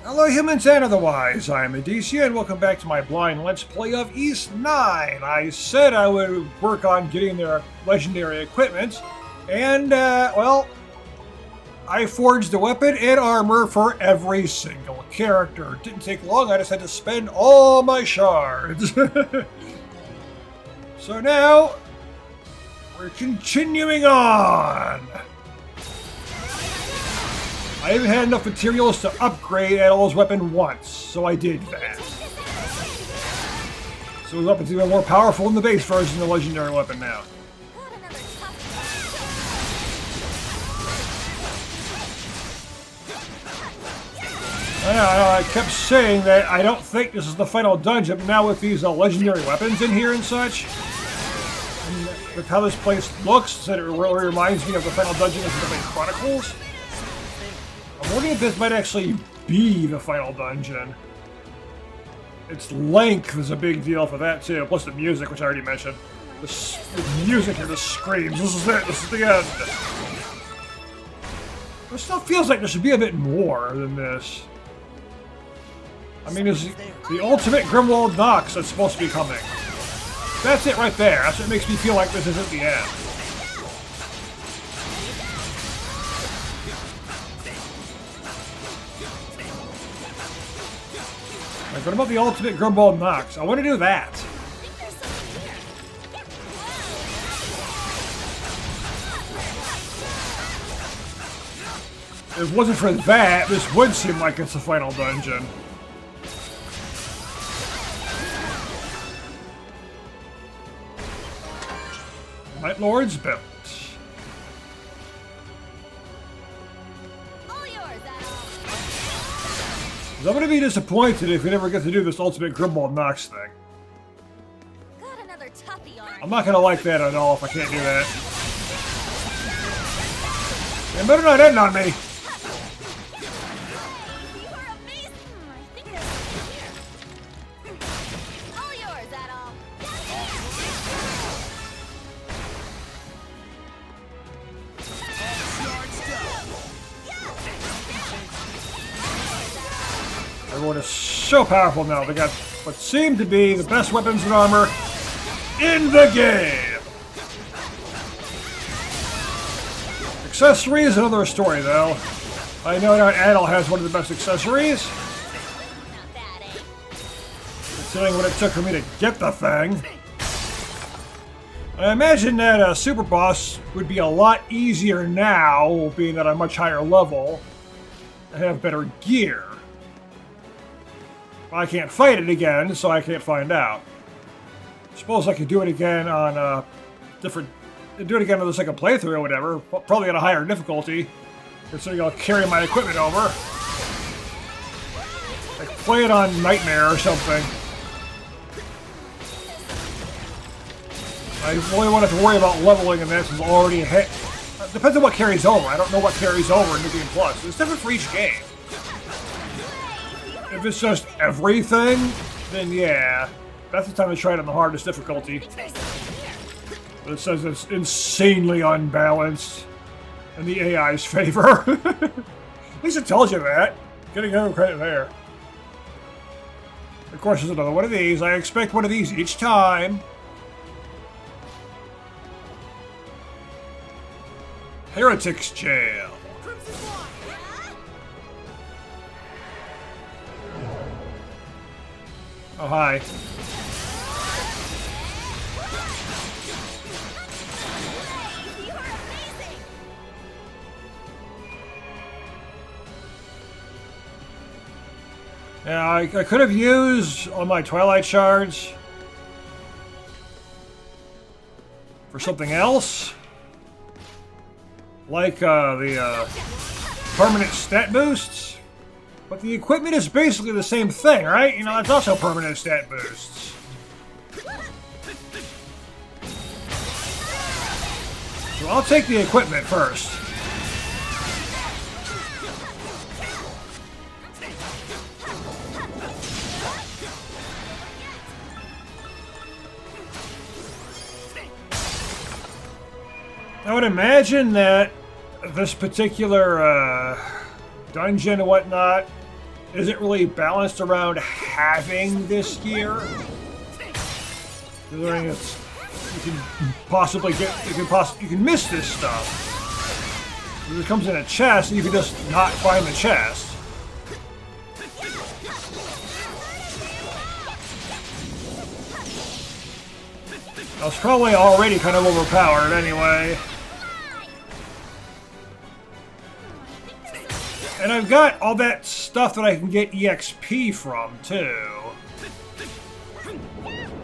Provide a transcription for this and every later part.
Hello humans and otherwise, I'm Addie, and welcome back to my blind Let's Play of East 9. I said I would work on getting their legendary equipment, and, well, I forged a weapon and armor for every single character. It didn't take long, I just had to spend all my shards. So now, we're continuing on. I haven't had enough materials to upgrade Addie's weapon once, so I did that. So his weapon's even more powerful than the base version of the legendary weapon now. I kept saying that I don't think this is the final dungeon, but now with these legendary weapons in here and such, and with how this place looks, it really reminds me of the final dungeon of the Chronicles. I'm wondering if this might actually be the final dungeon. Its length is a big deal for that too, plus the music, which I already mentioned. The music here just screams, this is it, this is the end. It still feels like there should be a bit more than this. I mean, there's the ultimate Monstrum Nox that's supposed to be coming. That's it right there, that's what makes me feel like this isn't the end. Like, what about the ultimate Monstrum Nox? I want to do that. If it wasn't for that, this would seem like it's the final dungeon. Night Lord's built. I'm gonna be disappointed if we never get to do this ultimate Monstrum Nox thing. Got another toughie on. I'm not gonna like that at all if I can't do that. You better not end on me. You are amazing. I think there's something here. All yours, Everyone is so powerful now. They got what seem to be the best weapons and armor in the game. Accessories, another story though. I know that Addie has one of the best accessories. Not bad, eh? Considering what it took for me to get the thing. I imagine that a super boss would be a lot easier now, being at a much higher level, and have better gear. I can't fight it again, so I can't find out. Suppose I could do it again on do it again on the second playthrough or whatever, probably at a higher difficulty, considering I'll carry my equipment over. Like play it on Nightmare or something. I really won't have to worry about leveling, and this is already hit. Depends on what carries over. I don't know what carries over in New Game Plus. It's different for each game. If it's just everything, then yeah, that's the time to try it on the hardest difficulty. But it says it's insanely unbalanced in the AI's favor. At least it tells you that. Getting no credit there. Of course, there's another one of these. I expect one of these each time. Heretic's Jail. Oh, hi. You are amazing. Yeah, I could have used all my Twilight Shards for something else. Like the permanent stat boosts. But the equipment is basically the same thing, right? You know, it's also permanent stat boosts. So I'll take the equipment first. I would imagine that this particular dungeon and whatnot isn't really balanced around having this gear. Considering it's, you can possibly get, you can miss this stuff. If it comes in a chest, you can just not find the chest. I was probably already kind of overpowered anyway. And I've got all that stuff that I can get EXP from, too.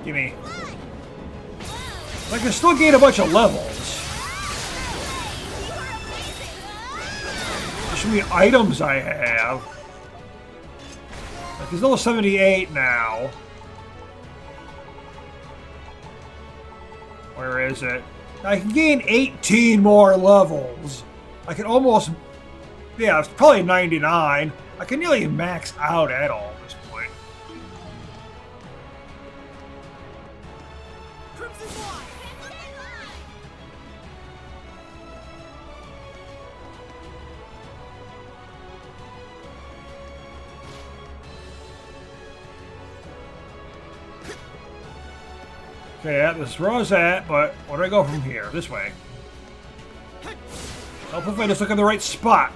Gimme. I can still gain a bunch of levels. Show me items I have. Like, he's level 78 now. Where is it? I can gain 18 more levels. I can almost... Yeah, it's probably 99. I can nearly max out at all at this point. Okay, yeah, this is where I was at, but where do I go from here? This way. Hopefully I just look in the right spot.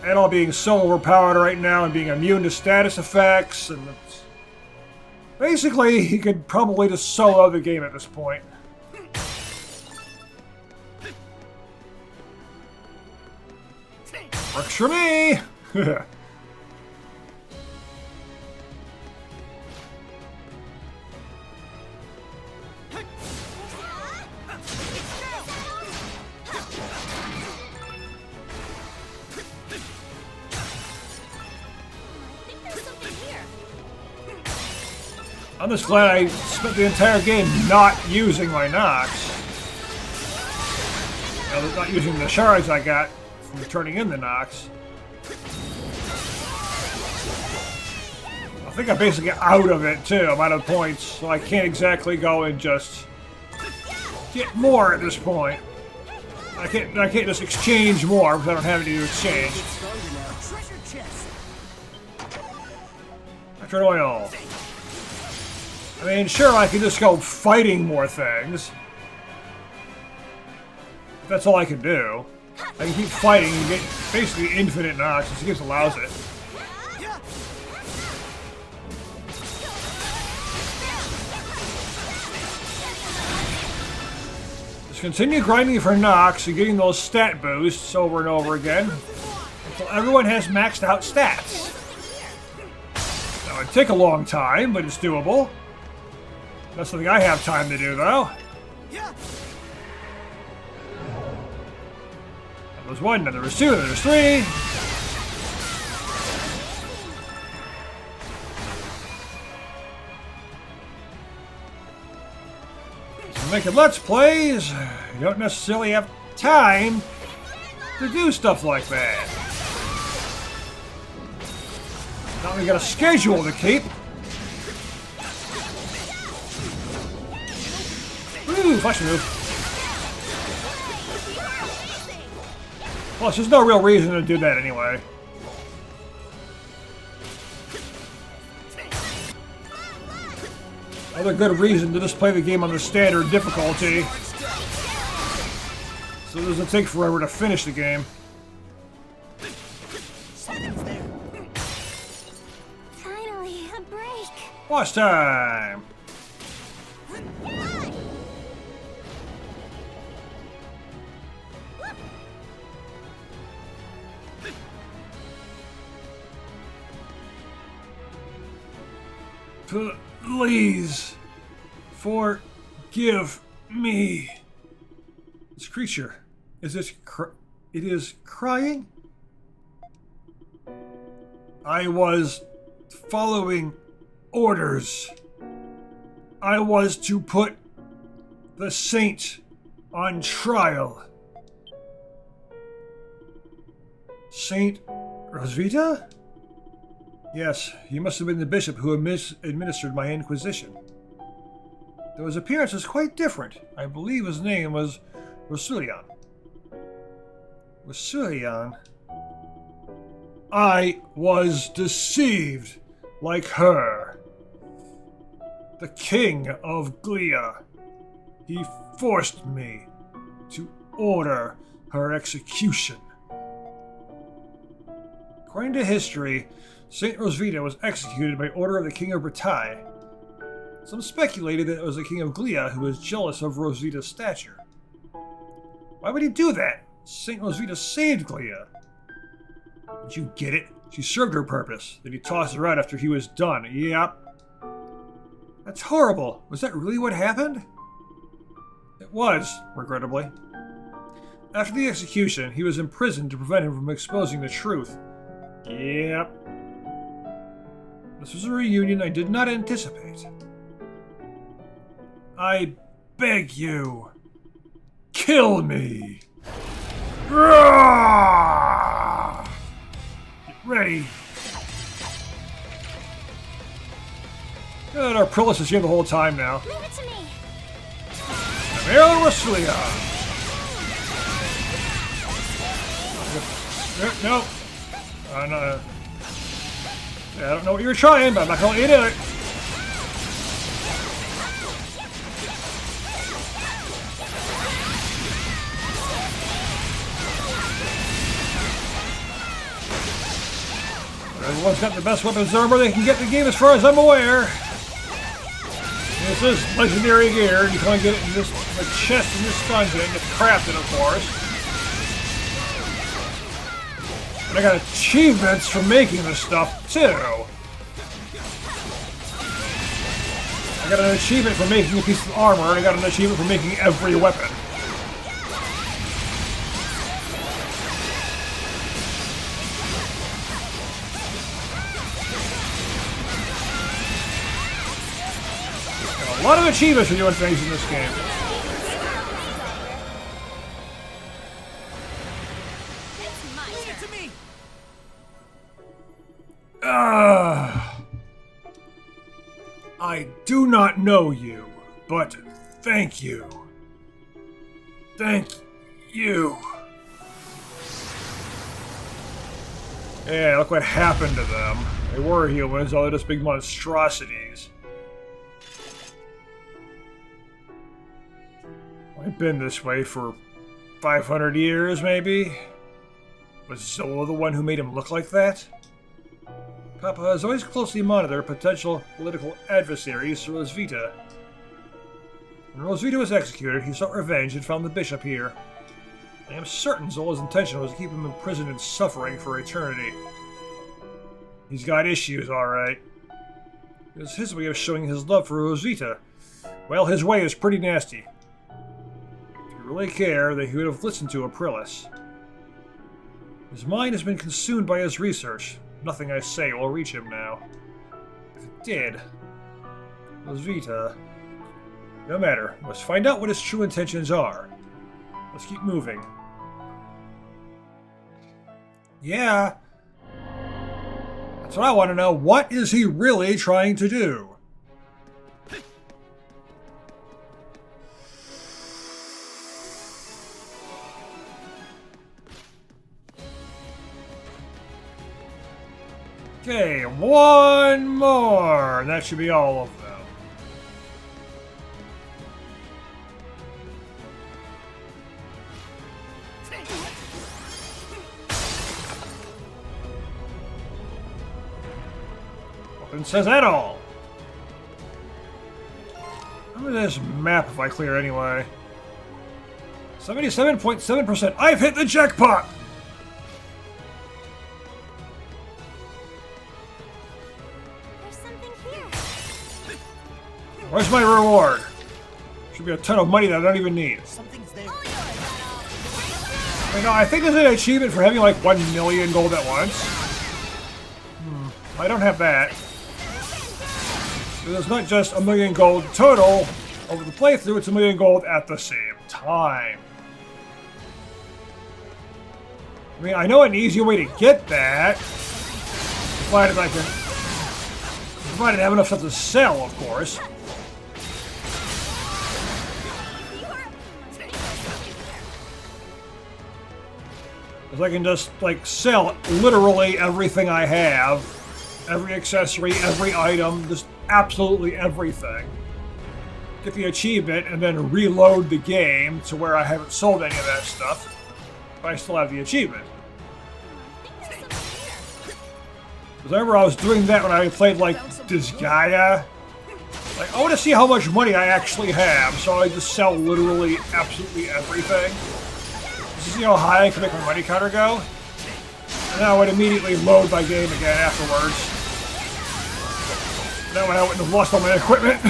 And all being so overpowered right now and being immune to status effects, and it's... Basically, he could probably just solo the game at this point. Works for me! I'm just glad I spent the entire game not using my Nox. Not using the shards I got from turning in the Nox. I think I'm basically out of it too. I'm out of points, so I can't exactly go and just get more at this point. I can't just exchange more because I don't have any to exchange. After oil. I mean, sure, I could just go fighting more things. That's all I can do. I can keep fighting and get basically infinite Nox, as the game allows it. Just continue grinding for Nox and getting those stat boosts over and over again until everyone has maxed out stats. Now, it'd take a long time, but it's doable. That's something I have time to do, though. There was one, then there was two, then there was three. So making Let's Plays, you don't necessarily have time to do stuff like that. Now we got a schedule to keep. Ooh, flash move. Plus, there's no real reason to do that anyway. Another good reason to just play the game on the standard difficulty. So it doesn't take forever to finish the game. Finally, a break. Boss time! Please, forgive me. This creature, it is crying? I was following orders. I was to put the saint on trial. Saint Rosvita? Yes, he must have been the bishop who administered my inquisition. though his appearance is quite different. I believe his name was Rasulian. Rasulian? I was deceived, like her. The king of Glia. He forced me to order her execution. According to history, Saint Rosvita was executed by order of the king of Bretagne. Some speculated that it was the king of Glia who was jealous of Rosvita's stature. Why would he do that? Saint Rosvita saved Glia. Did you get it? She served her purpose. Then he tossed her out after he was done. Yep. That's horrible. Was that really what happened? It was, regrettably. After the execution, he was imprisoned to prevent him from exposing the truth. Yep. This was a reunion I did not anticipate. I beg you, kill me! Get ready. Good, our Prillis is here the whole time now. Leave it to me. Marilyn Rasulia. No. No. Yeah, I don't know what you were trying, but I'm not gonna let you do it. Everyone's got the best weapons armor they can get in the game as far as I'm aware. This is legendary gear, and you can only get it in this chest in this dungeon. It's crafted, of course. And I got achievements for making this stuff, too. I got an achievement for making a piece of armor, and I got an achievement for making every weapon. A lot of achievements for doing things in this game. It's my turn. To me. I do not know you, but thank you. Thank you. Yeah, look what happened to them. They were humans, all they're just big monstrosities. I've been this way for 500 years, maybe? Was Zola the one who made him look like that? Papa has always closely monitored potential political adversaries to Rosvita. When Rosvita was executed, he sought revenge and found the bishop here. I am certain Zola's intention was to keep him imprisoned and suffering for eternity. He's got issues, alright. It was his way of showing his love for Rosvita. Well, his way is pretty nasty. Really care that he would have listened to Aprilis. His mind has been consumed by his research. Nothing I say will reach him now. If it did, Rosvita. No matter. Let's find out what his true intentions are. Let's keep moving. Yeah. That's what I want to know. What is he really trying to do? Okay, one more. That should be all of them. Open says that all. How many this map if I clear anyway? 77.7%. I've hit the jackpot! Where's my reward? Should be a ton of money that I don't even need. Something's there. I know, I think there's an achievement for having like 1 million gold at once. I don't have that. There's not just 1 million gold total over the playthrough, it's 1 million gold at the same time. I mean, I know an easier way to get that. Provided I have enough stuff to sell, of course. Because I can just, like, sell literally everything I have. Every accessory, every item, just absolutely everything. Get the achievement, and then reload the game to where I haven't sold any of that stuff. But I still have the achievement. Because I remember I was doing that when I played, like, Disgaea. Like, I want to see how much money I actually have, so I just sell literally absolutely everything. Just to see how high I can make my money counter go. And then I would immediately load my game again afterwards. That way I wouldn't have lost all my equipment.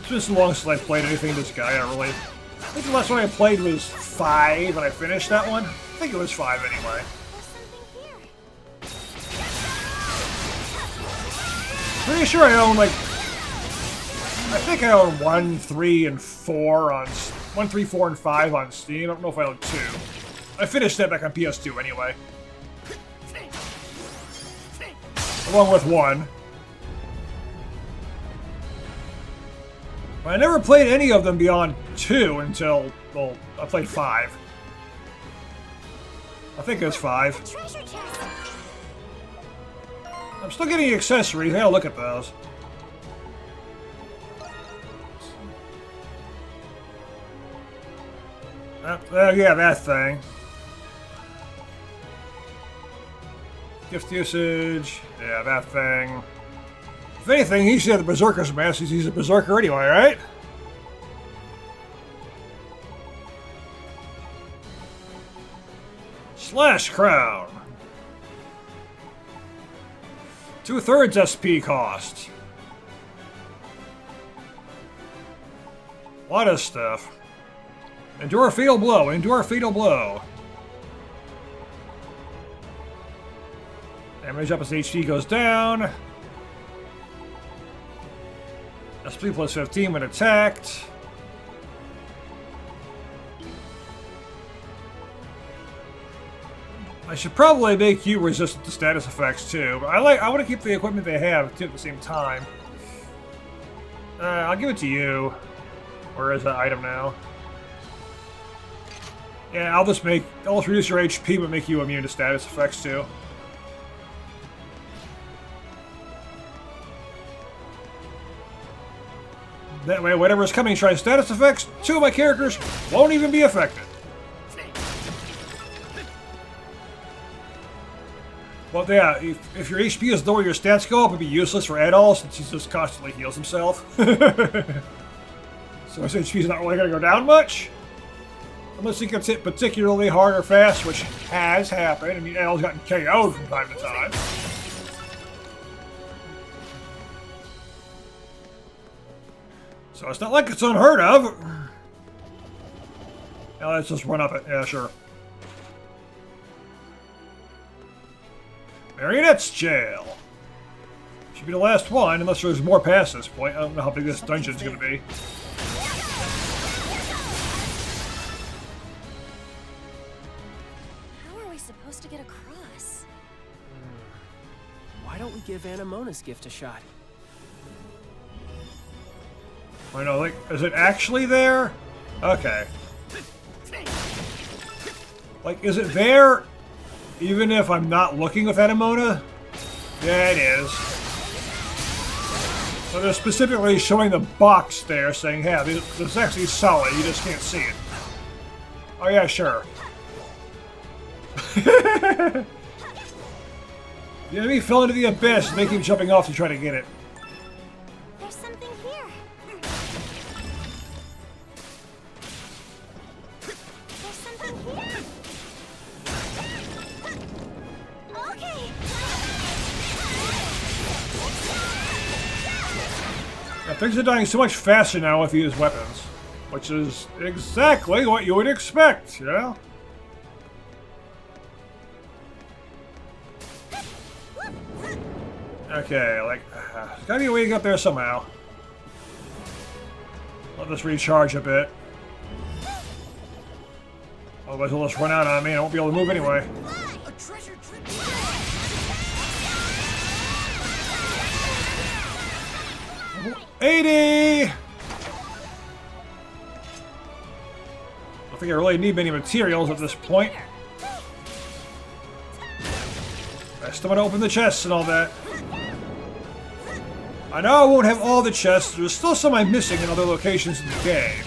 Just as long as I played anything this guy, really. I think the last one I played was 5, and I finished that one. I think it was 5 anyway. Pretty sure I own, like, I think I own 1, 3, and 4 on 1, 3, 4, and 5 on Steam. I don't know if I own 2. I finished that back on PS2 anyway. Along with 1. But I never played any of them beyond 2 until, well, I played 5. I think it was 5. I'm still getting accessories. I gotta look at those. Yeah, that thing. Gift usage. Yeah, that thing. If anything, he should have the Berserker's mask. He's a Berserker anyway, right? Slash Crown. 2/3 SP cost. A lot of stuff. Endure a fatal blow. Endure a fatal blow. Damage up as HP goes down. SP plus 15 when attacked. I should probably make you resistant to status effects too, but I want to keep the equipment they have too at the same time. I'll give it to you. Where is that item now? Yeah, I'll just reduce your HP but make you immune to status effects too. That way, whatever's coming trying status effects, 2 of my characters won't even be affected. Well, yeah, if your HP is low or your stats go up, it'd be useless for Addie since he just constantly heals himself. So his HP is not really going to go down much. Unless he gets hit particularly hard or fast, which has happened. I mean, Addie's gotten KO'd from time to time. So it's not like it's unheard of. Now let's just run up it. Yeah, sure. Marionette's Jail. Should be the last one, unless there's more past this point. I don't know how big this dungeon's going to be. How are we supposed to get across? Why don't we give Anamona's gift a shot? I know, like, is it actually there? Okay. Like, is it there even if I'm not looking with Anemona? Yeah, it is. So they're specifically showing the box there saying, hey, this is actually solid, you just can't see it. Oh yeah, sure. The enemy fell into the abyss and they keep jumping off to try to get it. There's something here. There's something here. Okay. Yeah, things are dying so much faster now with these weapons, which is exactly what you would expect, you know? Okay, like, there's gotta be a way to get up there somehow. Let this recharge a bit. Otherwise it'll just run out on me and I won't be able to move anyway. A treasure trip. 80! think I really need many materials at this point. I still want to open the chests and all that. I know I won't have all the chests. There's still some I'm missing in other locations in the game.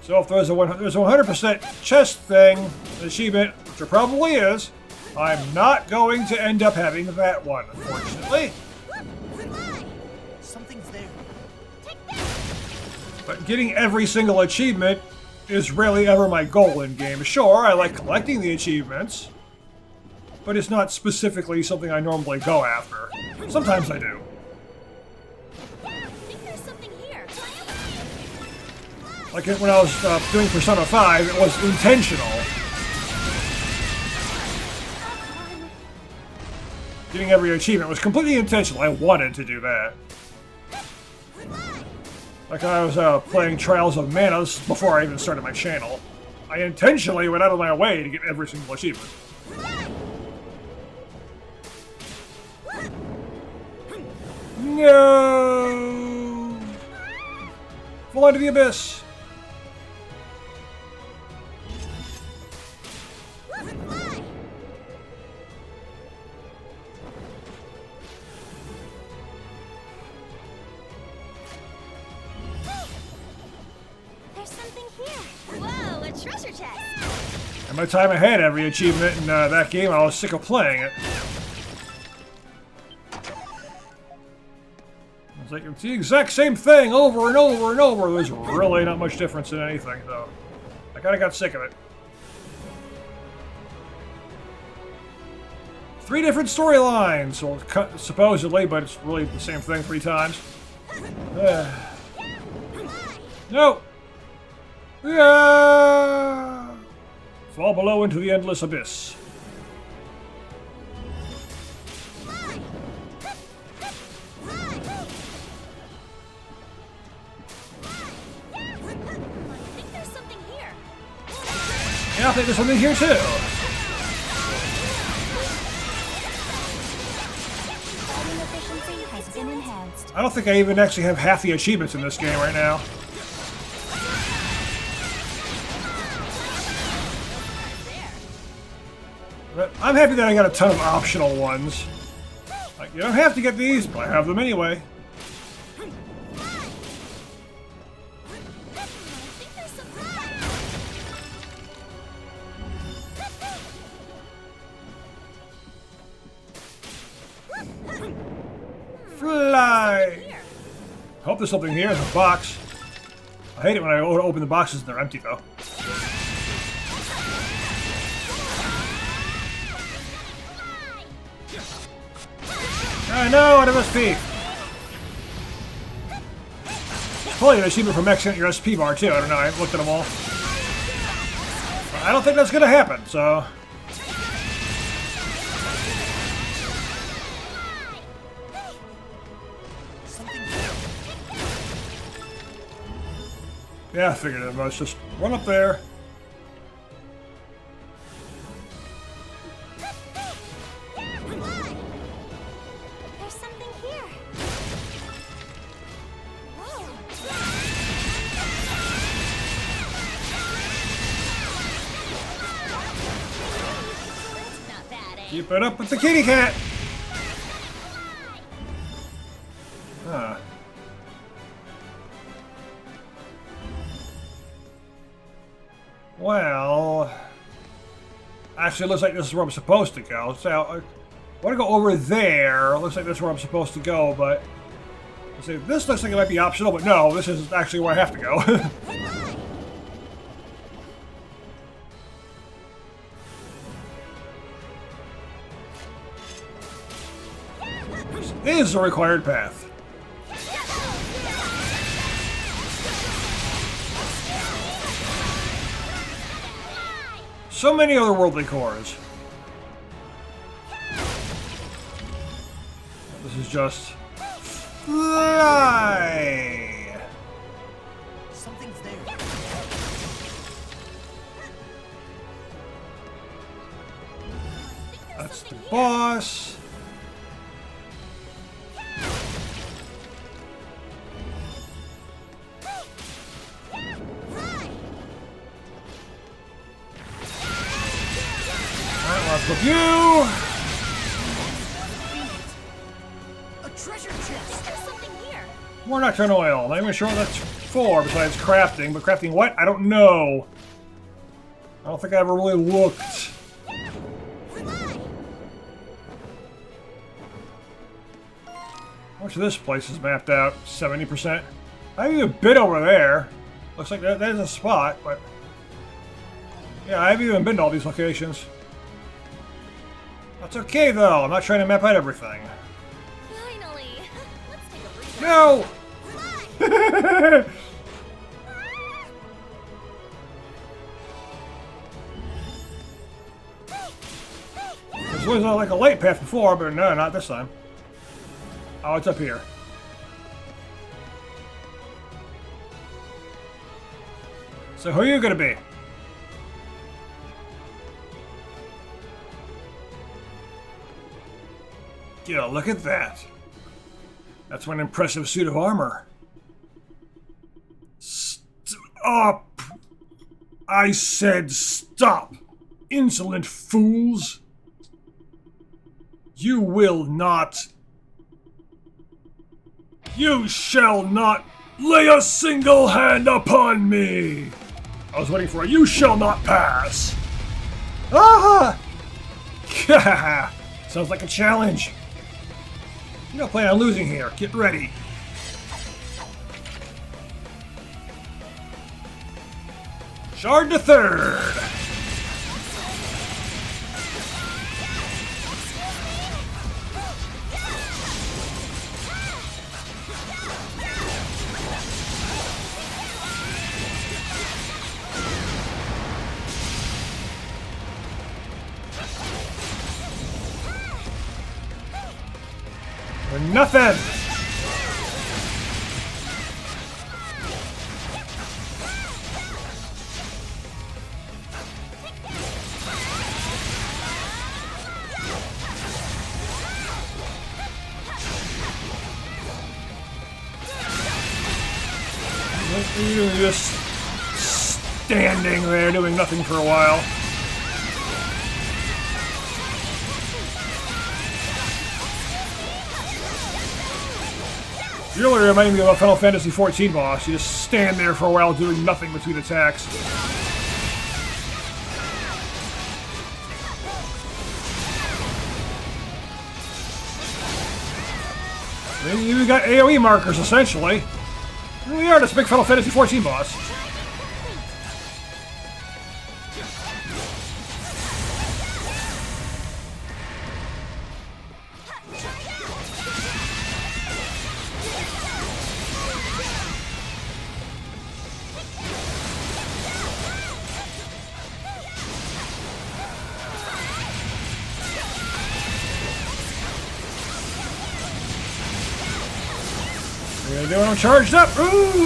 So if there's a 100% chest thing, achievement, which there probably is, I'm not going to end up having that one, unfortunately. Something's there. But getting every single achievement is rarely ever my goal in game. Sure, I like collecting the achievements, but it's not specifically something I normally go after. Sometimes I do. I think there's something here. Like when I was doing Persona 5, it was intentional. Getting every achievement was completely intentional. I wanted to do that. Like I was playing Trials of Mana before I even started my channel. I intentionally went out of my way to get every single achievement. No! Fall into the abyss! There's something here. Whoa, a treasure chest. And by the time I had every achievement in that game, I was sick of playing it. It's like, it's the exact same thing over and over and over. There's really not much difference in anything, though. I kinda got sick of it. 3 different storylines, well, supposedly, but it's really the same thing 3 times. No! Yeah! Fall below into the endless abyss. I think there's something here. Yeah, I think there's something here too. Fighting efficiency has been enhanced. I don't think I even actually have half the achievements in this game right now. But I'm happy that I got a ton of optional ones. Like, you don't have to get these, but I have them anyway. Fly! Hope there's something here in the box. I hate it when I open the boxes and they're empty, though. I know, what it must be. Probably an achievement for maxing out your SP bar, too. I don't know, I haven't looked at them all. I don't think that's gonna happen, so... Yeah, I figured it was. Just run up there. There's something here. Whoa. That's not bad, eh? Keep it up with the kitty cat! Huh. Well... Actually, it looks like this is where I'm supposed to go. So, I want to go over there. It looks like this is where I'm supposed to go, but... Let's see, this looks like it might be optional, but no, this is actually where I have to go. This is a required path. So many otherworldly cores. This is just... fly! Something's there. That's the boss. you! A treasure chest. There's something here. More nocturnal oil. Not even sure what that's for besides crafting. But crafting what? I don't know. I don't think I ever really looked. Fly. How much of this place is mapped out? 70%. I have a bit over there. Looks like that is a spot, but... Yeah, I haven't even been to all these locations. That's okay, though. I'm not trying to map out everything. Finally. Let's take a breather. No! Fly. This was like a light path before, but no, not this time. Oh, it's up here. So who are you gonna be? Yeah, look at that. That's one impressive suit of armor. Stop! I said stop! Insolent fools! You will not... You shall not lay a single hand upon me! I was waiting for a you shall not pass! Ah! Sounds like a challenge. You don't plan on losing here. Get ready. Shard to third! For nothing! You're just standing there doing nothing for a while. You really remind me of a Final Fantasy XIV boss. You just stand there for a while doing nothing between attacks. You got AoE markers, essentially. Here we are, this big Final Fantasy XIV boss. You're doing them charged up. Ooh!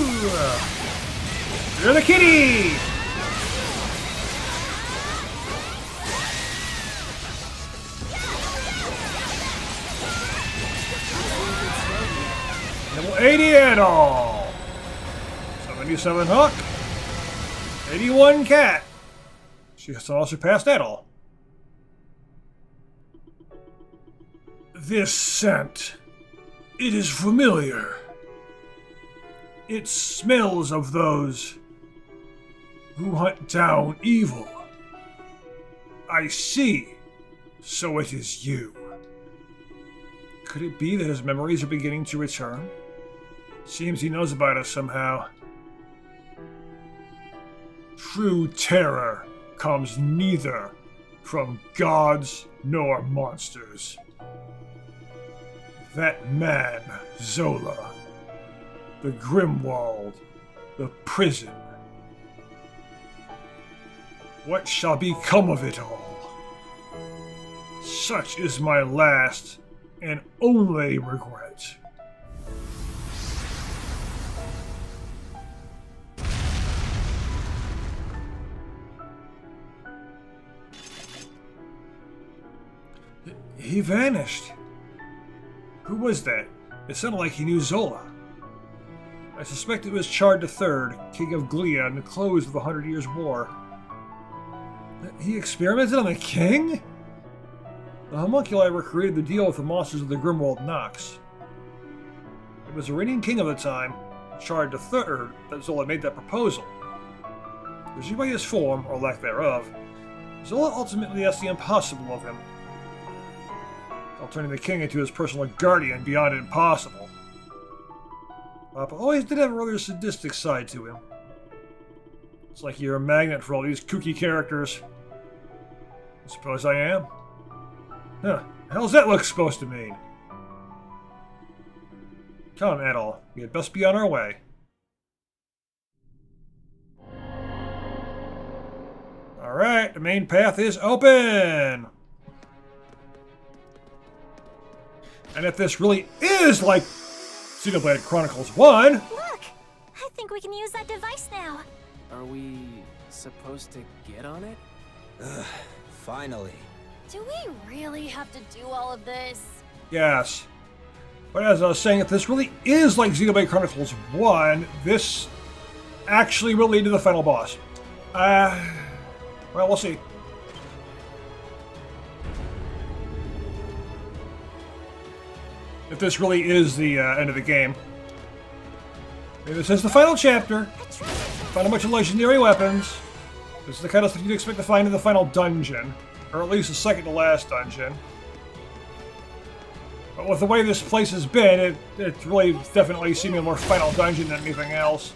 You're the kitty! Level 80 at all. 77 Hook. 81 Cat. She also passed at all. This scent. It is familiar. It smells of those who hunt down evil. I see. So it is you. Could it be that his memories are beginning to return? Seems he knows about us somehow. True terror comes neither from gods nor monsters. That man, Zola. The Grimwald, the prison. What shall become of it all? Such is my last and only regret. He vanished. Who was that? It sounded like he knew Zola. I suspect it was Chard III, King of Glia, in the close of the 100 Years' War. He experimented on the king? The homunculi were created to deal with the monsters of the Grimworld Nox. It was the reigning king of the time, Shard III, that Zola made that proposal. Judging by his form, or lack thereof, Zola ultimately asked the impossible of him, while turning the king into his personal guardian beyond impossible. Papa always did have a rather sadistic side to him. It's like you're a magnet for all these kooky characters. I suppose I am. Huh, the hell's that look supposed to mean? Come, Addie, we had best be on our way. Alright, the main path is open! And if this really is like Xenoblade Chronicles 1... Look! I think we can use that device now. Are we supposed to get on it? Ugh, finally. Do we really have to do all of this? Yes. But as I was saying, if this really is like Xenoblade Chronicles 1, this actually will lead to the final boss. Well, we'll see. If this really is the end of the game. Maybe this is the final chapter. Find a bunch of legendary weapons. This is the kind of stuff you'd expect to find in the final dungeon. Or at least the second to last dungeon. But with the way this place has been, it's really definitely seeming more final dungeon than anything else.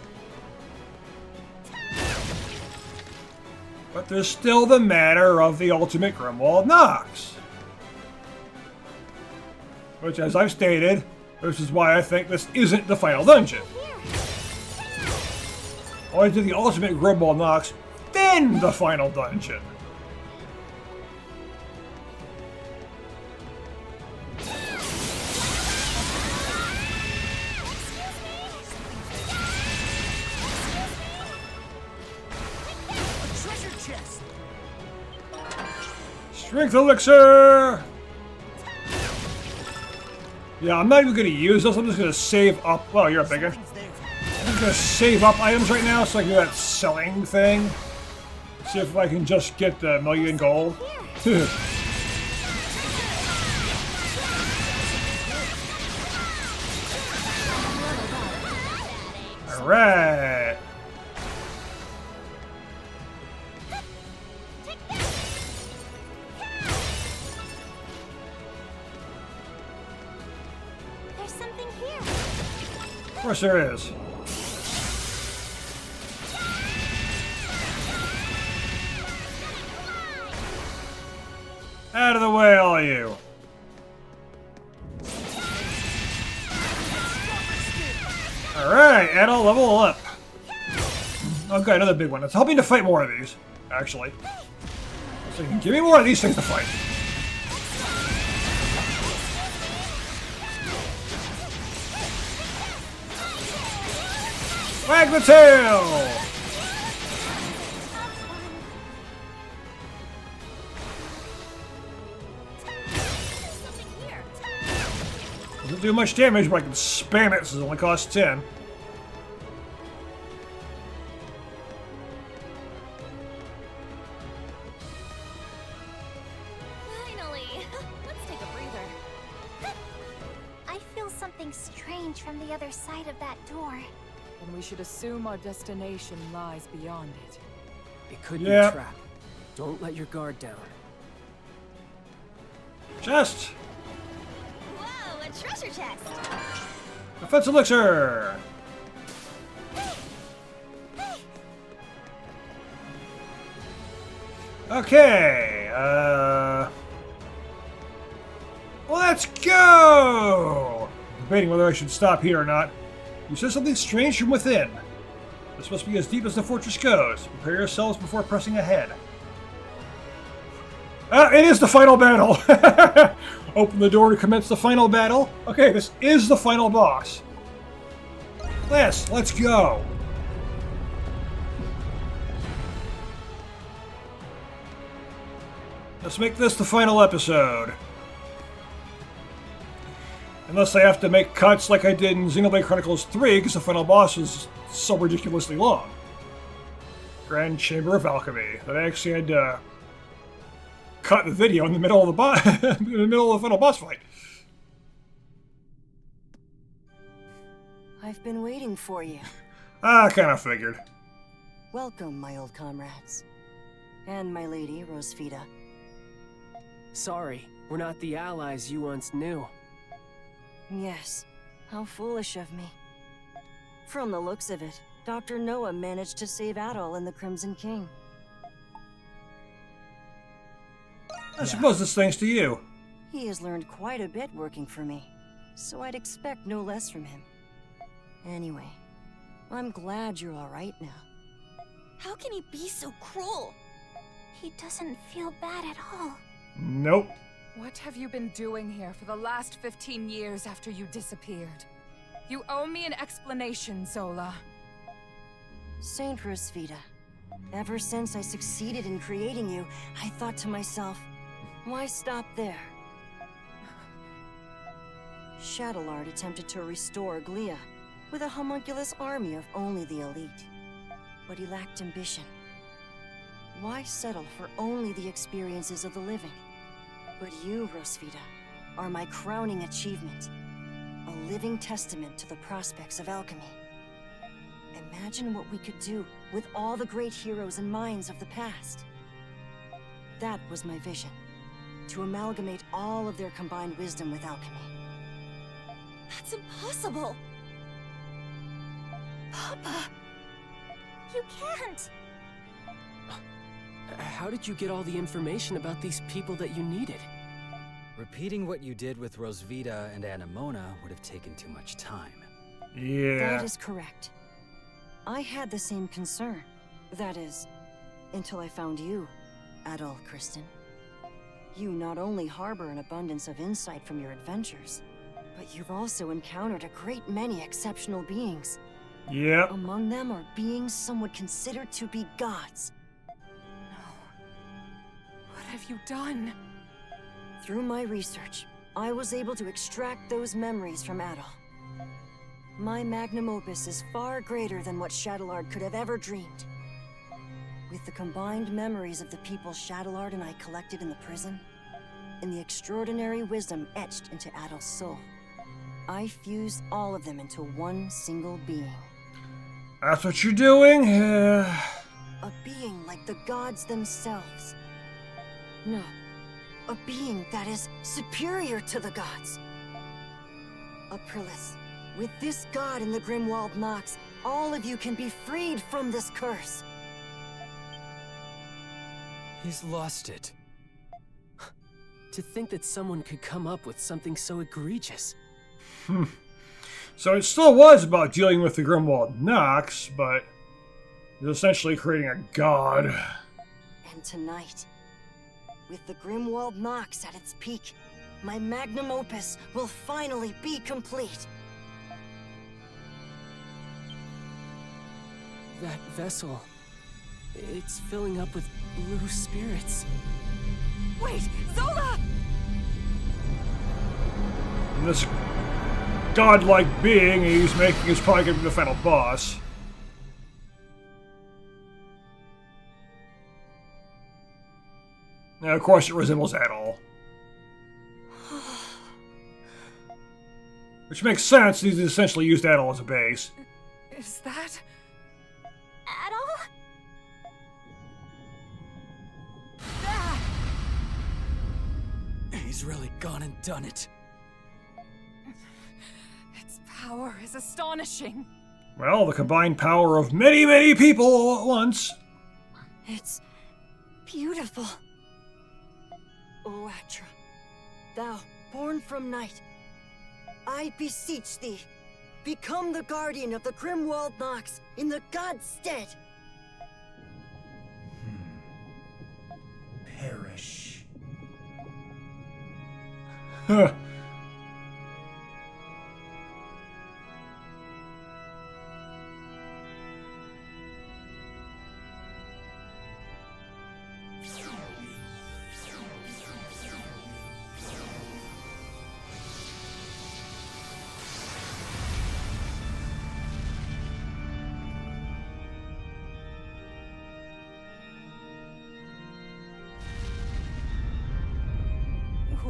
But there's still the matter of the ultimate Grimworld Nox. Which, as I've stated, this is why I think this isn't the final dungeon. Always do the ultimate Grimworld Nox, then the final dungeon. Strength elixir! Yeah, I'm not even going to use this. I'm just going to save up. Well, you're a bigger. I'm just going to save up items right now so I can do that selling thing. See if I can just get the million gold. Alright. Of course there is. Out of the way, all of you. Alright, Addie, level up. Okay, another big one. It's helping to fight more of these, actually. So you can give me more of these things to fight. Wag the tail! Doesn't do much damage, but I can spam it since it only costs 10. Finally! Let's take a breather. I feel something strange from the other side of that door. And we should assume our destination lies beyond it. It could be Yep. a trap. Don't let your guard down. Chest! Whoa, a treasure chest! Defense elixir! Okay, let's go! Debating whether I should stop here or not. You said something strange from within. This must be as deep as the fortress goes. Prepare yourselves before pressing ahead. It is the final battle! Open the door to commence the final battle. Okay, this is the final boss. Yes, let's go. Let's make this the final episode. Unless I have to make cuts like I did in Xenoblade Chronicles 3, because the final boss was so ridiculously long. Grand Chamber of Alchemy. That I actually had to cut the video in the middle of the in the middle of the final boss fight. I've been waiting for you. I kind of figured. Welcome, my old comrades. And my lady, Rosfita. Sorry, we're not the allies you once knew. Yes, how foolish of me. From the looks of it, Dr. Noah managed to save Adol and the Crimson King. I suppose it's thanks to you. He has learned quite a bit working for me, so I'd expect no less from him. Anyway, I'm glad you're all right now. How can he be so cruel? He doesn't feel bad at all. Nope. What have you been doing here for the last 15 years after you disappeared? You owe me an explanation, Zola. Saint Rosfita, ever since I succeeded in creating you, I thought to myself, why stop there? Shadowlord attempted to restore Glia with a homunculus army of only the elite. But he lacked ambition. Why settle for only the experiences of the living? But you, Rosfita, are my crowning achievement. A living testament to the prospects of alchemy. Imagine what we could do with all the great heroes and minds of the past. That was my vision. To amalgamate all of their combined wisdom with alchemy. That's impossible! Papa! You can't! How did you get all the information about these people that you needed? Repeating what you did with Rosvita and Anemona would have taken too much time. Yeah. That is correct. I had the same concern. That is, until I found you, Adol Kristen. You not only harbor an abundance of insight from your adventures, but you've also encountered a great many exceptional beings. Yep. Among them are beings some would consider to be gods. What have you done? Through my research, I was able to extract those memories from Adol. My magnum opus is far greater than what Shadowlord could have ever dreamed. With the combined memories of the people Shadowlord and I collected in the prison, and the extraordinary wisdom etched into Adol's soul, I fused all of them into one single being. That's what you're doing? A being like the gods themselves. No, a being that is superior to the gods. Aprilis, with this god in the Grimwald Nox, all of you can be freed from this curse. He's lost it. To think that someone could come up with something so egregious. So it still was about dealing with the Grimwald Nox, but it's essentially creating a god. And tonight, with the Grimwald Nox at its peak, my magnum opus will finally be complete. That vessel, it's filling up with blue spirits. Wait, Zola! And this godlike being he's making is probably going to be the final boss. Now, of course, it resembles Adol. Which makes sense, he's essentially used Adol as a base. Is that... Adol? He's really gone and done it. Its power is astonishing. Well, the combined power of many, many people all at once. It's beautiful. O Atra, thou, born from night, I beseech thee, become the guardian of the Grimwald Nox in the god's stead. Perish. Huh.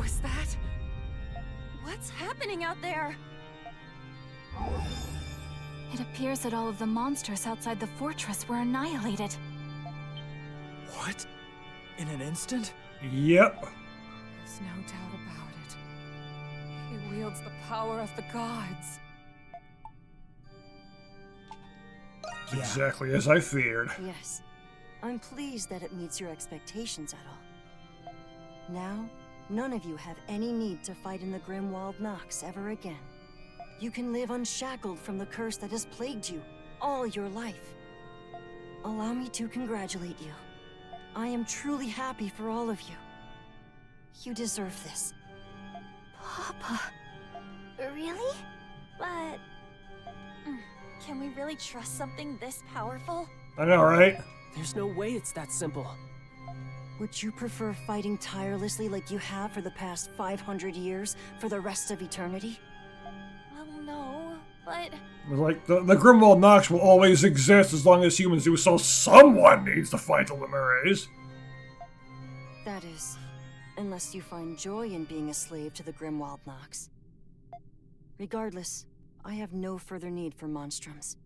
was that? What's happening out there? It appears that all of the monsters outside the fortress were annihilated. What? In an instant? Yep. There's no doubt about it. He wields the power of the gods. Exactly as I feared. Yes. I'm pleased that it meets your expectations, Addie. Now, none of you have any need to fight in the Grimwald Nox ever again. You can live unshackled from the curse that has plagued you all your life. Allow me to congratulate you. I am truly happy for all of you. You deserve this. Papa. Really? But... can we really trust something this powerful? I know, right? There's no way it's that simple. Would you prefer fighting tirelessly like you have for the past 500 years for the rest of eternity? Well, no, but... Like, the Grimwald Nox will always exist as long as humans do, so someone needs to fight the Lemures. That is, unless you find joy in being a slave to the Grimwald Nox. Regardless, I have no further need for monstrums.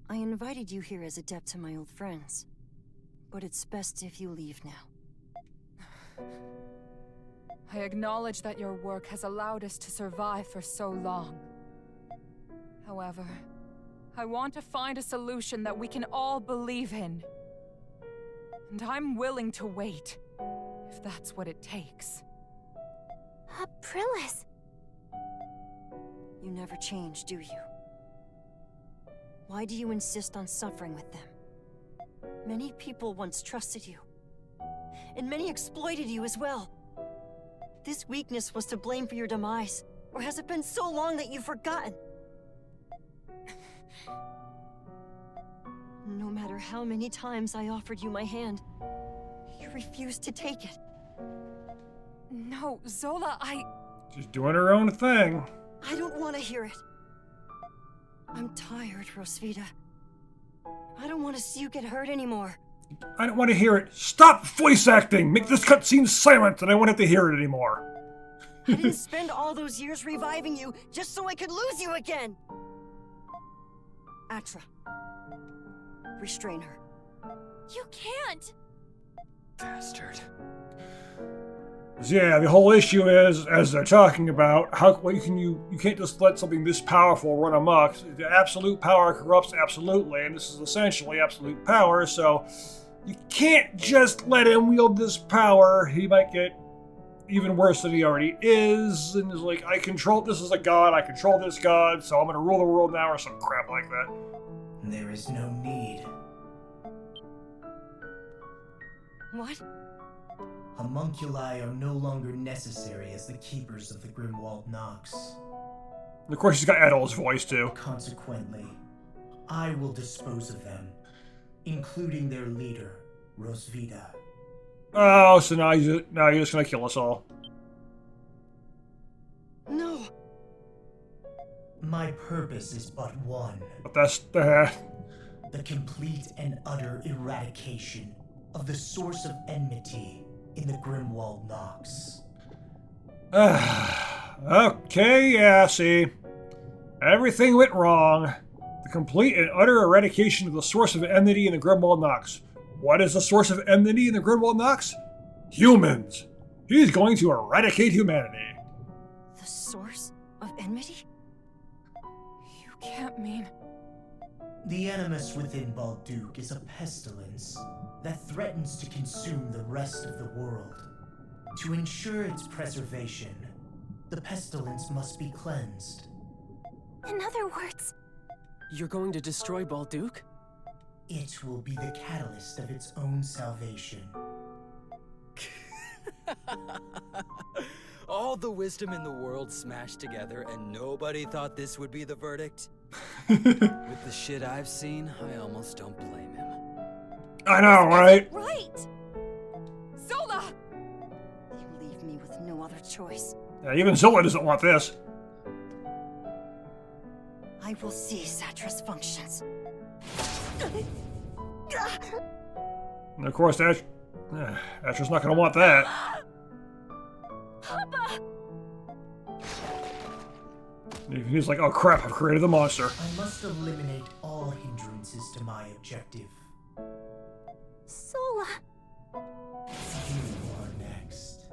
I invited you here as a debt to my old friends, but it's best if you leave now. I acknowledge that your work has allowed us to survive for so long. However, I want to find a solution that we can all believe in. And I'm willing to wait, if that's what it takes. Aprilis! You never change, do you? Why do you insist on suffering with them? Many people once trusted you. And many exploited you as well. This weakness was to blame for your demise. Or has it been so long that you've forgotten? No matter how many times I offered you my hand, you refused to take it. No, Zola, She's doing her own thing. I don't want to hear it. I'm tired, Rosvita. I don't want to see you get hurt anymore. I don't want to hear it. Stop voice acting! Make this cutscene silent, and I won't have to hear it anymore. I didn't spend all those years reviving you just so I could lose you again! Atra. Restrain her. You can't! Bastard. Yeah, the whole issue is, as they're talking about, you can't just let something this powerful run amok. The absolute power corrupts absolutely, and this is essentially absolute power, so you can't just let him wield this power. He might get even worse than he already is, and is like, this is a god, I control this god, so I'm gonna rule the world now, or some crap like that. There is no need. What? Homunculi are no longer necessary as the keepers of the Grimwald Nox. And of course, he's got Adol's voice too. Consequently, I will dispose of them, including their leader, Rosvita. Oh, so now you're just gonna kill us all. No! My purpose is but one. But that's The complete and utter eradication of the source of enmity in the Grimwald Nox. Okay, yeah, see. Everything went wrong. The complete and utter eradication of the source of enmity in the Grimwald Nox. What is the source of enmity in the Grimwald Nox? Humans. He's going to eradicate humanity. The source of enmity? you can't mean... The animus within Balduke is a pestilence that threatens to consume the rest of the world. To ensure its preservation, the pestilence must be cleansed. In other words... You're going to destroy Balduke? It will be the catalyst of its own salvation. All the wisdom in the world smashed together, and nobody thought this would be the verdict? With the shit I've seen, I almost don't blame him. I know, right? Right! Zola! You leave me with no other choice. Yeah, even Zola doesn't want this. I will see Satra's functions. And of course, Astra's not going to want that. Papa! He's like, oh crap, I've created the monster. I must eliminate all hindrances to my objective. Sola. You are next.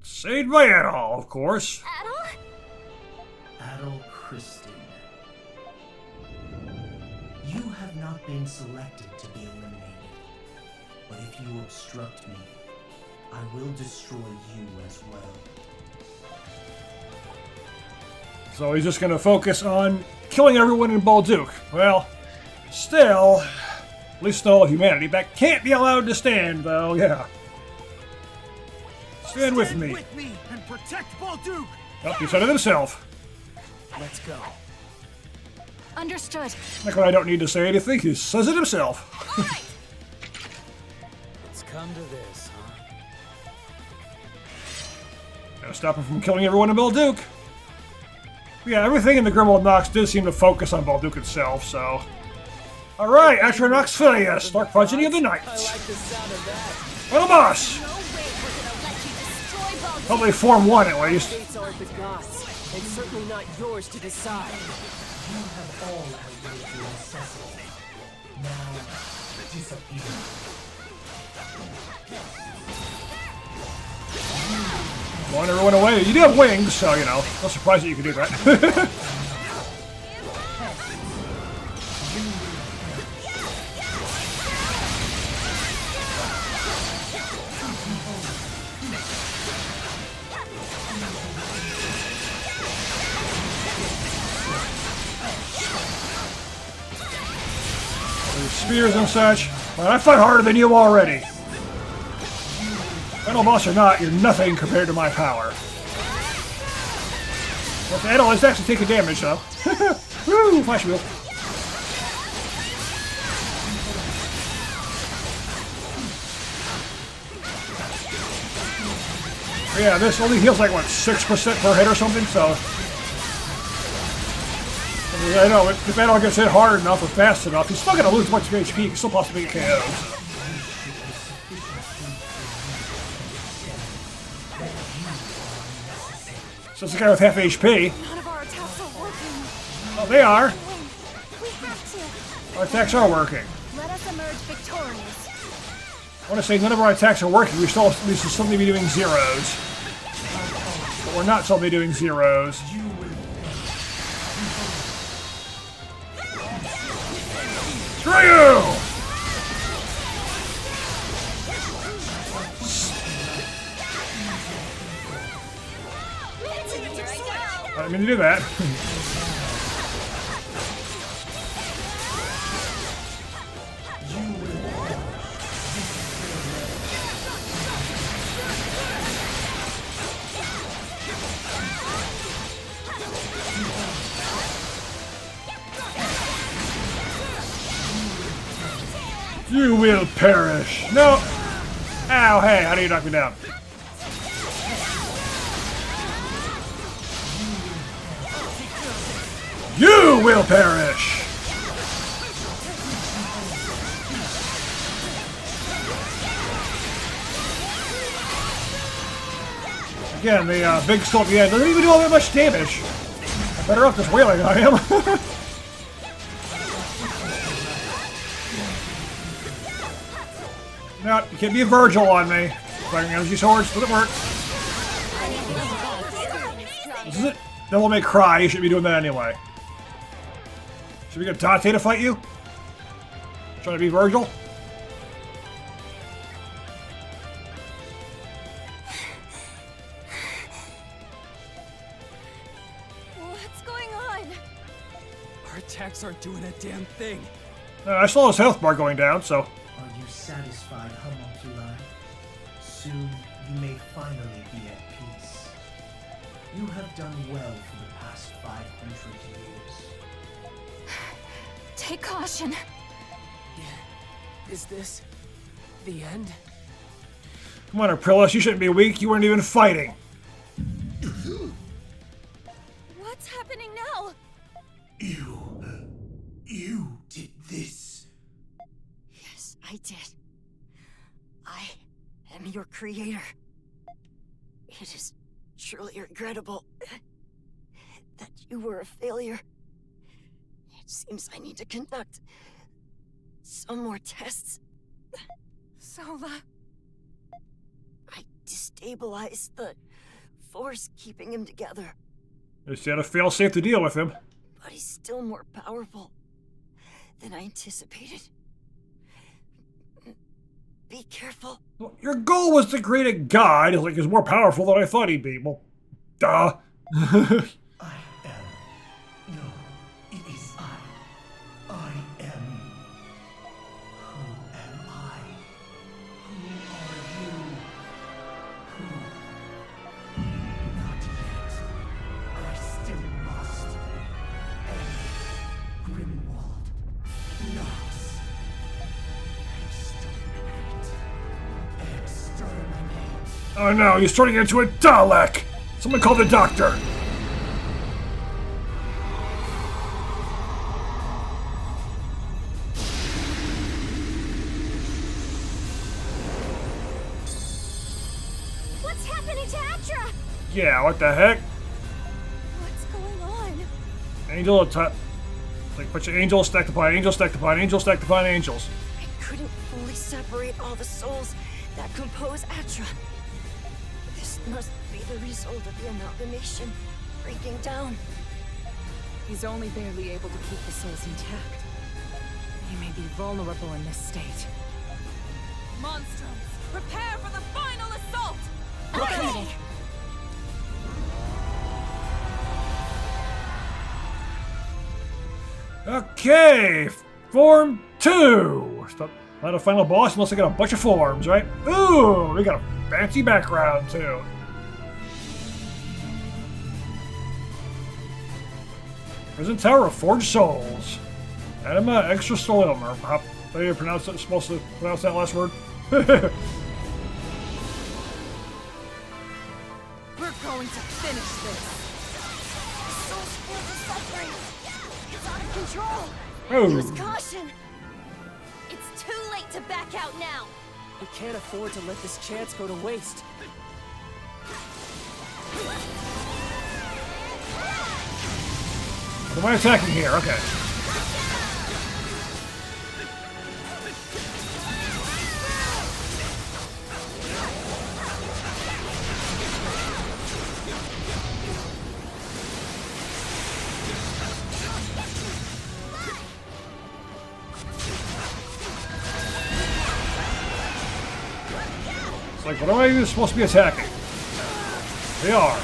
Saved by Addie, of course. Addle? Adol Kristen. You have not been selected to be eliminated. But if you obstruct me, I will destroy you as well. So he's just gonna focus on killing everyone in Balduke. Well, still, at least all of humanity. That can't be allowed to stand, though, yeah. Stand with me. And protect Balduke! Oh, he said it himself. Let's go. Understood. Like when I don't need to say anything, he says it himself. It's come to this, huh? Gotta stop him from killing everyone in Balduke. Yeah, everything in the Grimwald Nox did seem to focus on Balduke itself, so... Alright, after Noxkitsune, Stark Progeny of the Knights. I like the sound of that. Well, boss! No way we're gonna let you destroy Baldur. Probably Form 1 at least. Fates aren't the gods, and certainly not yours to decide. You have all outweighed your necessity. Now, disappear. Want everyone away. You do have wings, so, you know, no surprise that you can do that. There's spears and such. But I fight harder than you already. Final boss or not, you're nothing compared to my power. But the Addie is actually taking damage, though. Woo! Flash wheel. Yeah, this only heals like, what, 6% per hit or something, so... I know, if Addie gets hit hard enough or fast enough, he's still going to lose a bunch of HP, he can still possibly get KO'd. So it's the guy with half HP. None of our attacks are working. Oh, they are. We have to. Our attacks are working. Let us emerge victorious. I want to say none of our attacks are working. We still suddenly be doing zeros. But we're not suddenly doing zeros. Screw you! I didn't mean to do that. You will perish. No. Ow, hey, how do you knock me down? You will perish. Again, the big skull at the end doesn't even do all that much damage. I'm better off just wailing on him. No, you can't be a Virgil on me. Fighting energy swords doesn't work. This is it. Devil May Cry, you should be doing that anyway. Should we get Dante to fight you? Trying to be Virgil? What's going on? Our attacks aren't doing a damn thing. I saw his health bar going down, so... Are you satisfied, homunculi? Soon you may finally be at peace. You have done well for the past 500 years. Take caution. Is this the end? Come on, Aprilis, you shouldn't be weak. You weren't even fighting. What's happening now? You did this I did. I am your creator. It is truly regrettable that you were a failure. It seems I need to conduct some more tests. Sola. I destabilized the force keeping him together, Just had a fail-safe to deal with him. but he's still more powerful than I anticipated. Be careful. Well, your goal was to create a god. Like, he's more powerful than I thought he'd be. Well, duh. I am. No, it is I. I am. Who am I? Who are you? Who? Not yet. I still must. Grimwald. Nox. Exterminate. Exterminate. Oh no, he's turning into a Dalek! Someone call the doctor! What's happening to Atra? Yeah, what the heck? What's going on? Angel attack. Like, bunch of angels stacked upon angels stacked upon angels stacked upon angels. I couldn't fully separate all the souls that compose Atra. This must be the result of the amalgamation breaking down. He's only barely able to keep the souls intact. He may be vulnerable in this state. Monstrums, prepare for the final assault! Affirmative. Okay, form 2. Not a final boss unless I get a bunch of forms, right? Ooh, we got a fancy background too. Prison Tower of Forged Souls. Anima extrasolum, or how do you pronounce it? Supposed to pronounce that last word? We're going to finish this! Souls feel the suffering. It's out of control. Use Oh, caution. It's too late to back out now. We can't afford to let this chance go to waste. what am I attacking here? Okay. It's like, what am I even supposed to be attacking? They are.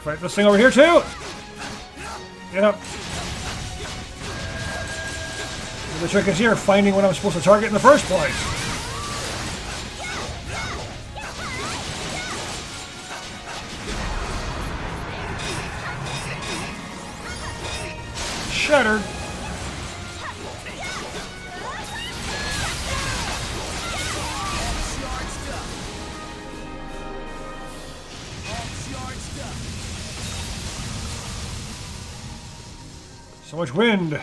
Fight this thing over here too. Yep. The trick is here, finding what I'm supposed to target in the first place. Shattered. So much wind.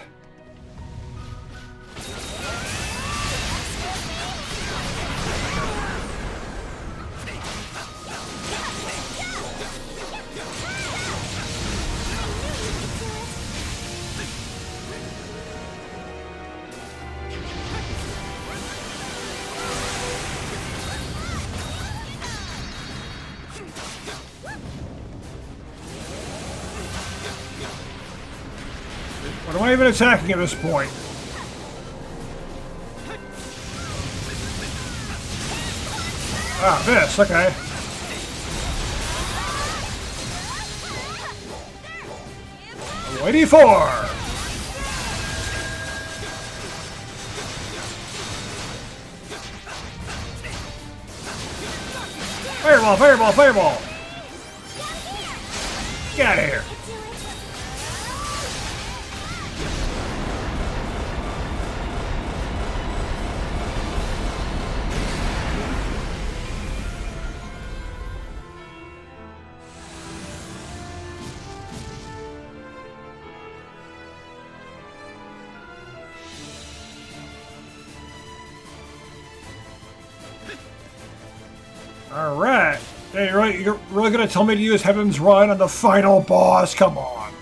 What am I even attacking at this point? Ah, this, okay. Waiting for. Fireball, fireball, fireball! Get out of here! Alright. Hey, you're really gonna tell me to use Heaven's Run on the final boss? Come on.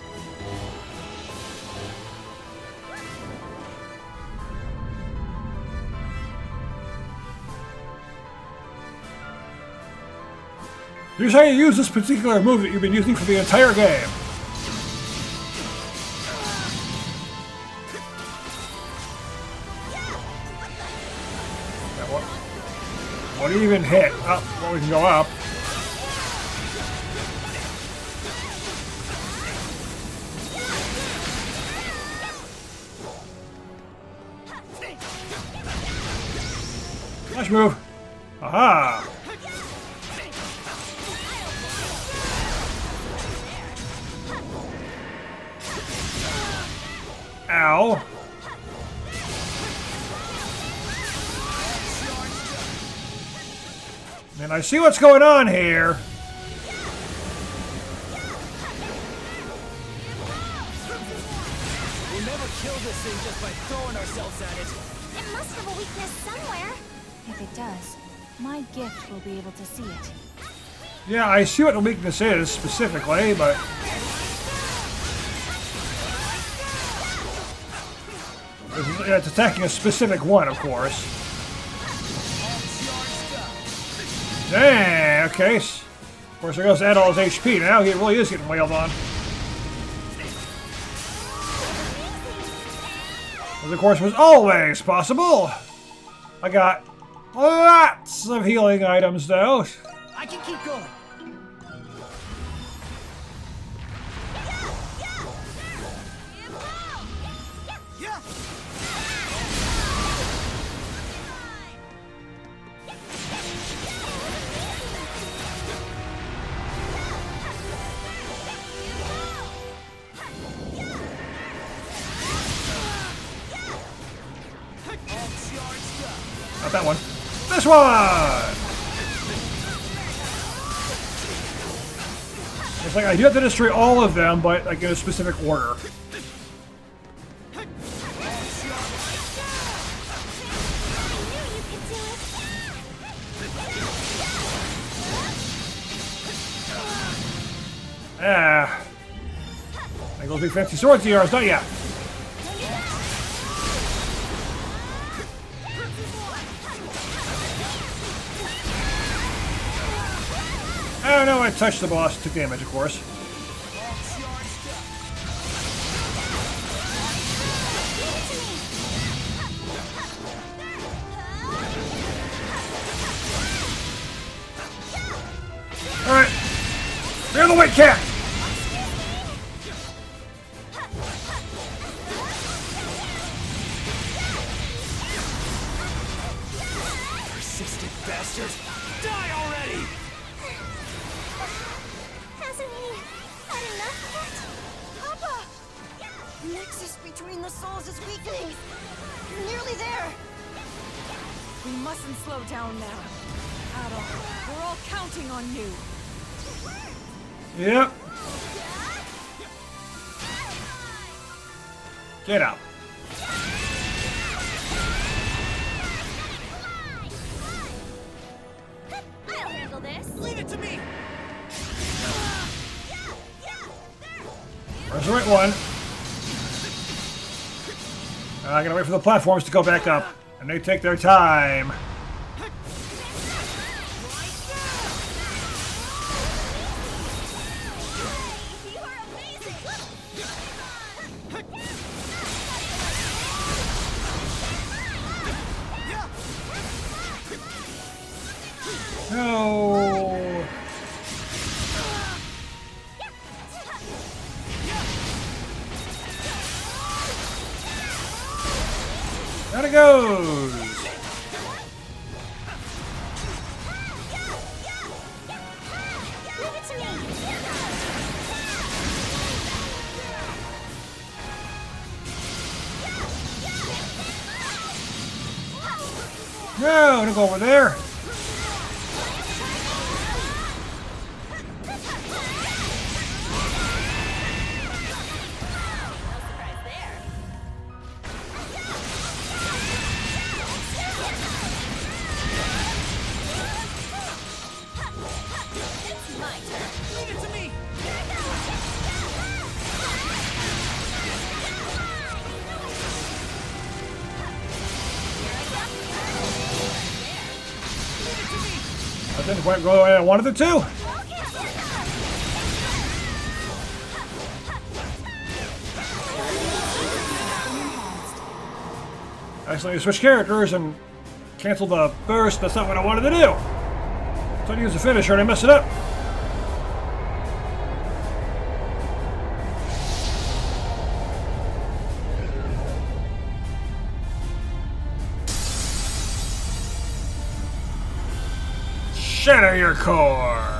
Here's how you use this particular move that you've been using for the entire game. What do you even hit? Oh, well, we can go up. Nice move. Aha! Ow. And I see what's going on here. We'll never kill this thing just by throwing ourselves at it. It must have a weakness somewhere. If it does, my gift will be able to see it. Yeah, I see what the weakness is specifically, but... It's attacking a specific one, of course. Dang, okay. Of course, there goes to add all his HP now. He really is getting wailed on. As, of course, was always possible. I got lots of healing items, though. I can keep going. Not that one. This one! It's like I do have to destroy all of them, but like in a specific order. Ah. Like those big fancy swords of yours, not yet. Oh no, I touched the boss, took damage, of course. Alright. You're the white cat! Persistent bastard! Die already! Hasn't he had enough yet? Papa! The nexus between the souls is weakening. You're nearly there. We mustn't slow down now. Addie, we're all counting on you. Yep. Get out. I'll handle this. Leave it to me! Resurrect one. I gotta wait for the platforms to go back up. And they take their time. You are amazing. No. There it goes. Leave it to me. No, don't go over there. Didn't quite go the way I wanted it to. Accidentally switch characters and cancel the burst. That's not what I wanted to do. So I use the finisher and I mess it up. Shatter your core!